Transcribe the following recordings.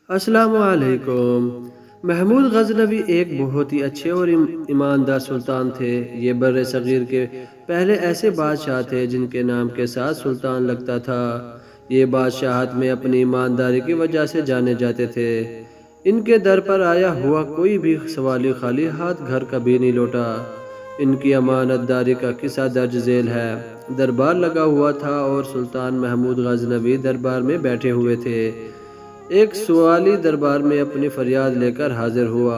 السلام علیکم۔ محمود غزنوی ایک بہت ہی اچھے اور ایماندار سلطان تھے۔ یہ بر صغیر کے پہلے ایسے بادشاہ تھے جن کے نام کے ساتھ سلطان لگتا تھا۔ یہ بادشاہت میں اپنی ایمانداری کی وجہ سے جانے جاتے تھے۔ ان کے در پر آیا ہوا کوئی بھی سوالی خالی ہاتھ گھر کبھی نہیں لوٹا۔ ان کی امانت داری کا قصہ درج ذیل ہے۔ دربار لگا ہوا تھا اور سلطان محمود غزنوی دربار میں بیٹھے ہوئے تھے۔ ایک سوالی دربار میں اپنی فریاد لے کر حاضر ہوا۔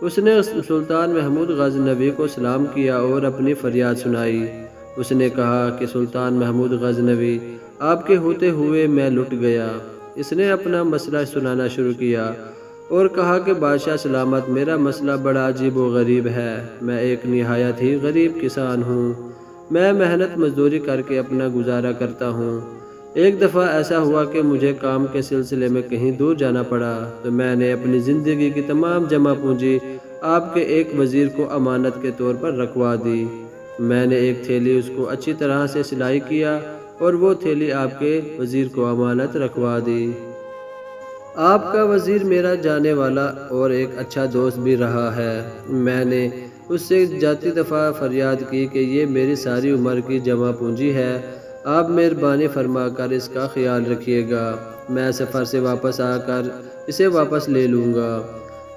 اس نے سلطان محمود غزنوی کو سلام کیا اور اپنی فریاد سنائی۔ اس نے کہا کہ سلطان محمود غزنوی، آپ کے ہوتے ہوئے میں لٹ گیا۔ اس نے اپنا مسئلہ سنانا شروع کیا اور کہا کہ بادشاہ سلامت، میرا مسئلہ بڑا عجیب و غریب ہے۔ میں ایک نہایت ہی غریب کسان ہوں۔ میں محنت مزدوری کر کے اپنا گزارا کرتا ہوں۔ ایک دفعہ ایسا ہوا کہ مجھے کام کے سلسلے میں کہیں دور جانا پڑا، تو میں نے اپنی زندگی کی تمام جمع پونجی آپ کے ایک وزیر کو امانت کے طور پر رکھوا دی۔ میں نے ایک تھیلی اس کو اچھی طرح سے سلائی کیا اور وہ تھیلی آپ کے وزیر کو امانت رکھوا دی۔ آپ کا وزیر میرا جانے والا اور ایک اچھا دوست بھی رہا ہے۔ میں نے اس سے جاتی دفعہ فریاد کی کہ یہ میری ساری عمر کی جمع پونجی ہے، آپ مہربانی فرما کر اس کا خیال رکھیے گا۔ میں سفر سے واپس آ کر اسے واپس لے لوں گا۔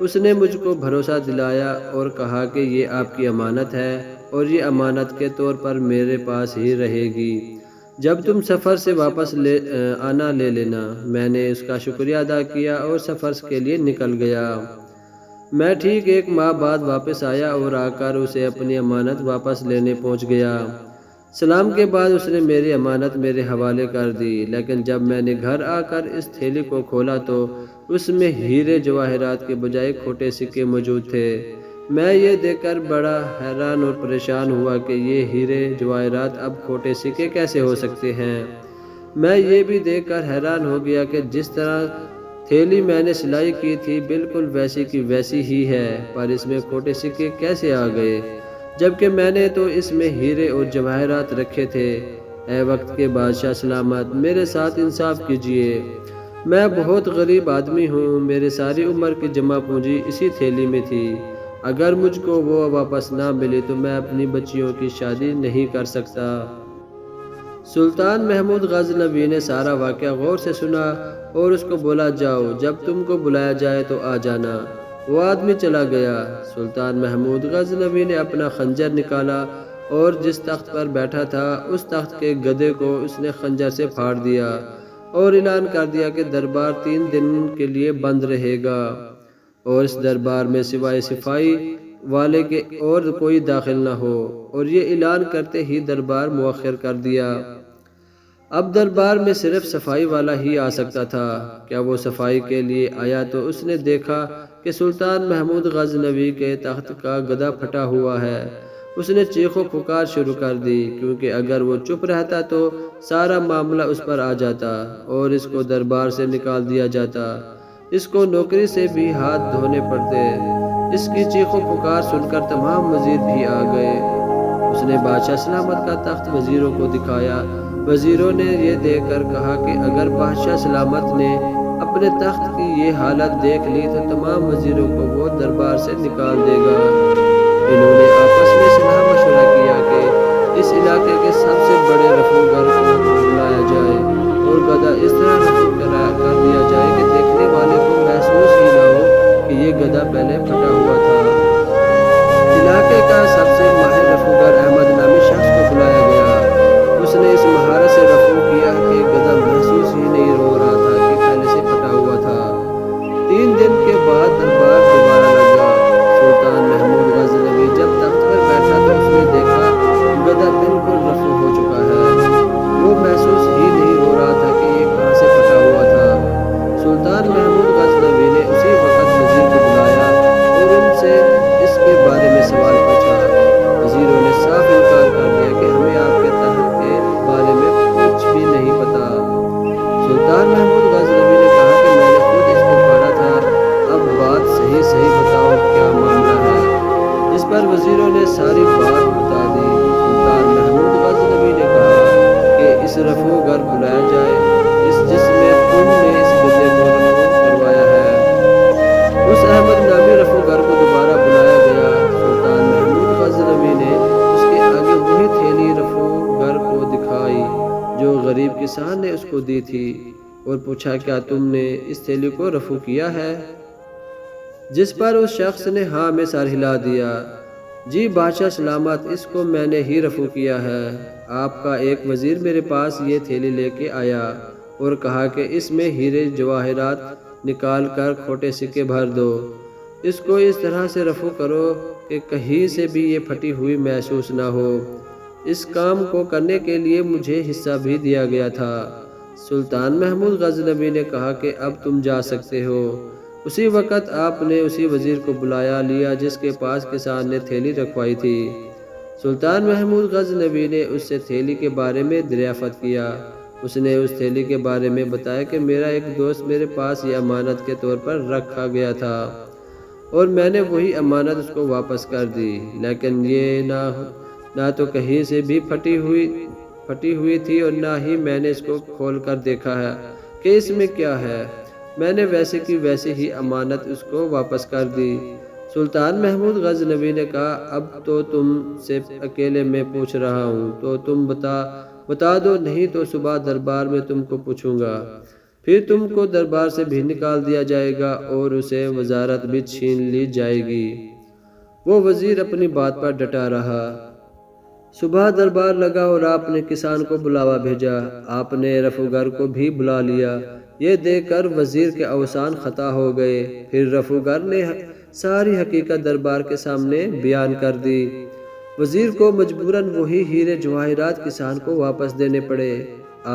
اس نے مجھ کو بھروسہ دلایا اور کہا کہ یہ آپ کی امانت ہے اور یہ امانت کے طور پر میرے پاس ہی رہے گی۔ جب تم سفر سے واپس آنا لے لینا۔ میں نے اس کا شکریہ ادا کیا اور سفر کے لیے نکل گیا۔ میں ٹھیک ایک ماہ بعد واپس آیا اور آ کر اسے اپنی امانت واپس لینے پہنچ گیا۔ سلام کے بعد اس نے میری امانت میرے حوالے کر دی، لیکن جب میں نے گھر آ کر اس تھیلی کو کھولا تو اس میں ہیرے جواہرات کے بجائے کھوٹے سکے موجود تھے۔ میں یہ دیکھ کر بڑا حیران اور پریشان ہوا کہ یہ ہیرے جواہرات اب کھوٹے سکے کیسے ہو سکتے ہیں۔ میں یہ بھی دیکھ کر حیران ہو گیا کہ جس طرح تھیلی میں نے سلائی کی تھی بالکل ویسی کی ویسی ہی ہے، پر اس میں کھوٹے سکے کیسے آ گئے، جبکہ میں نے تو اس میں ہیرے اور جواہرات رکھے تھے۔ اے وقت کے بادشاہ سلامت، میرے ساتھ انصاف کیجیے۔ میں بہت غریب آدمی ہوں، میرے ساری عمر کی جمع پونجی اسی تھیلی میں تھی۔ اگر مجھ کو وہ واپس نہ ملی تو میں اپنی بچیوں کی شادی نہیں کر سکتا۔ سلطان محمود غزنوی نے سارا واقعہ غور سے سنا اور اس کو بولا، جاؤ، جب تم کو بلایا جائے تو آ جانا۔ وہ آدمی چلا گیا۔ سلطان محمود غزنوی نے اپنا خنجر نکالا اور جس تخت پر بیٹھا تھا اس تخت کے گدے کو اس نے خنجر سے پھاڑ دیا اور اعلان کر دیا کہ دربار 3 دن کے لیے بند رہے گا اور اس دربار میں سوائے صفائی والے کے اور کوئی داخل نہ ہو، اور یہ اعلان کرتے ہی دربار مؤخر کر دیا۔ اب دربار میں صرف صفائی والا ہی آ سکتا تھا۔ کیا وہ صفائی کے لیے آیا تو اس نے دیکھا کہ سلطان محمود غزنوی کے تخت کا گدا پھٹا ہوا ہے۔ اس نے چیخ و پکار شروع کر دی، کیونکہ اگر وہ چپ رہتا تو سارا معاملہ اس پر آ جاتا اور اس کو دربار سے نکال دیا جاتا۔ اس کو نوکری سے بھی ہاتھ دھونے پڑتے۔ اس کی چیخ و پکار سن کر تمام وزیر بھی آ گئے۔ اس نے بادشاہ سلامت کا تخت وزیروں کو دکھایا۔ وزیروں نے یہ دیکھ کر کہا کہ اگر بادشاہ سلامت نے اپنے تخت کی یہ حالت دیکھ لی تو تمام وزیروں کو وہ دربار سے نکال دے گا۔ انہوں نے آپس میں صلاح مشورہ کیا کہ اس علاقے کے سب سے بڑے رفوگر کو بلایا جائے اور گدا اس طرح رفو کر دیا جائے کہ دیکھنے والے کو محسوس ہی نہ ہو کہ یہ گدا پہلے پھٹا ہوا تھا۔ علاقے کا سب سے ماہر رفوگر احمد نامی شخص کو بلایا گیا۔ اس نے اس مہارت سے رفو کیا کہ گدا محسوس ہی نہیں ہو رہا تھا کہ پہلے سے پھٹا ہوا تھا۔ 3 دن کے بعد دربار دوبارہ لگا۔ سلطان محمود غزنوی جب تخت پر بیٹھا تو اس نے دیکھا گدا بالکل رفو ہو چکا ہے۔ وہ محسوس ہی نہیں ہو رہا تھا کہ یہ کہاں سے پھٹا ہوا تھا۔ سلطان اور پوچھا کیا تم نے اس تھیلی کو رفع کیا ہے؟ جس پر اس شخص نے ہاں میں سر ہلا دیا۔ جی بادشاہ سلامت، اس کو میں نے ہی رفع کیا ہے۔ آپ کا ایک وزیر میرے پاس یہ تھیلی لے کے آیا اور کہا کہ اس میں ہیرے جواہرات نکال کر کھوٹے سکے بھر دو، اس کو اس طرح سے رفع کرو کہ کہیں سے بھی یہ پھٹی ہوئی محسوس نہ ہو۔ اس کام کو کرنے کے لیے مجھے حصہ بھی دیا گیا تھا۔ سلطان محمود غزنوی نے کہا کہ اب تم جا سکتے ہو۔ اسی وقت آپ نے اسی وزیر کو بلایا لیا جس کے پاس کسان نے تھیلی رکھوائی تھی۔ سلطان محمود غزنوی نے اس سے تھیلی کے بارے میں دریافت کیا۔ اس نے اس تھیلی کے بارے میں بتایا کہ میرا ایک دوست میرے پاس یہ امانت کے طور پر رکھا گیا تھا اور میں نے وہی امانت اس کو واپس کر دی، لیکن یہ نہ تو کہیں سے بھی پھٹی ہوئی تھی اور نہ ہی میں نے اس کو کھول کر دیکھا ہے کہ اس میں کیا ہے۔ میں نے ویسے کی ویسے ہی امانت اس کو واپس کر دی۔ سلطان محمود غزنوی نے کہا اب تو تم سے اکیلے میں پوچھ رہا ہوں تو تم بتا دو، نہیں تو صبح دربار میں تم کو پوچھوں گا، پھر تم کو دربار سے بھی نکال دیا جائے گا اور اسے وزارت بھی چھین لی جائے گی۔ وہ وزیر اپنی بات پر ڈٹا رہا۔ صبح دربار لگا اور آپ نے کسان کو بلاوا بھیجا۔ آپ نے رفوگر کو بھی بلا لیا۔ یہ دیکھ کر وزیر کے اوسان خطا ہو گئے۔ پھر رفوگر نے ساری حقیقت دربار کے سامنے بیان کر دی۔ وزیر کو مجبوراً وہی ہیرے جواہرات کسان کو واپس دینے پڑے۔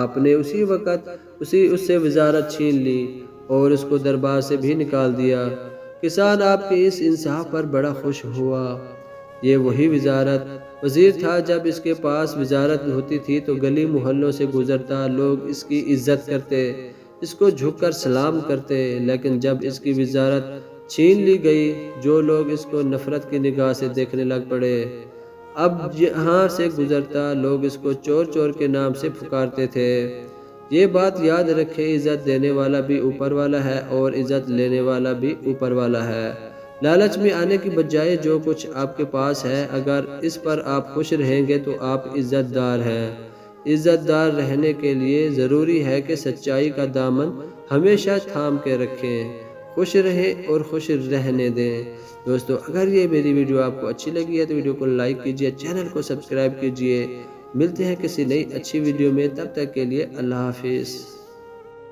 آپ نے اسی وقت اس سے وزارت چھین لی اور اس کو دربار سے بھی نکال دیا۔ کسان آپ کے اس انصاف پر بڑا خوش ہوا۔ یہ وہی وزیر تھا، جب اس کے پاس وزارت ہوتی تھی تو گلی محلوں سے گزرتا لوگ اس کی عزت کرتے، اس کو جھک کر سلام کرتے، لیکن جب اس کی وزارت چھین لی گئی جو لوگ اس کو نفرت کی نگاہ سے دیکھنے لگ پڑے۔ اب یہاں سے گزرتا لوگ اس کو چور چور کے نام سے پکارتے تھے۔ یہ بات یاد رکھے، عزت دینے والا بھی اوپر والا ہے اور عزت لینے والا بھی اوپر والا ہے۔ لالچ میں آنے کی بجائے جو کچھ آپ کے پاس ہے، اگر اس پر آپ خوش رہیں گے تو آپ عزت دار ہیں۔ عزت دار رہنے کے لیے ضروری ہے کہ سچائی کا دامن ہمیشہ تھام کے رکھیں، خوش رہیں اور خوش رہنے دیں۔ دوستو، اگر یہ میری ویڈیو آپ کو اچھی لگی ہے تو ویڈیو کو لائک کیجئے، چینل کو سبسکرائب کیجئے۔ ملتے ہیں کسی نئی اچھی ویڈیو میں، تب تک کے لیے اللہ حافظ۔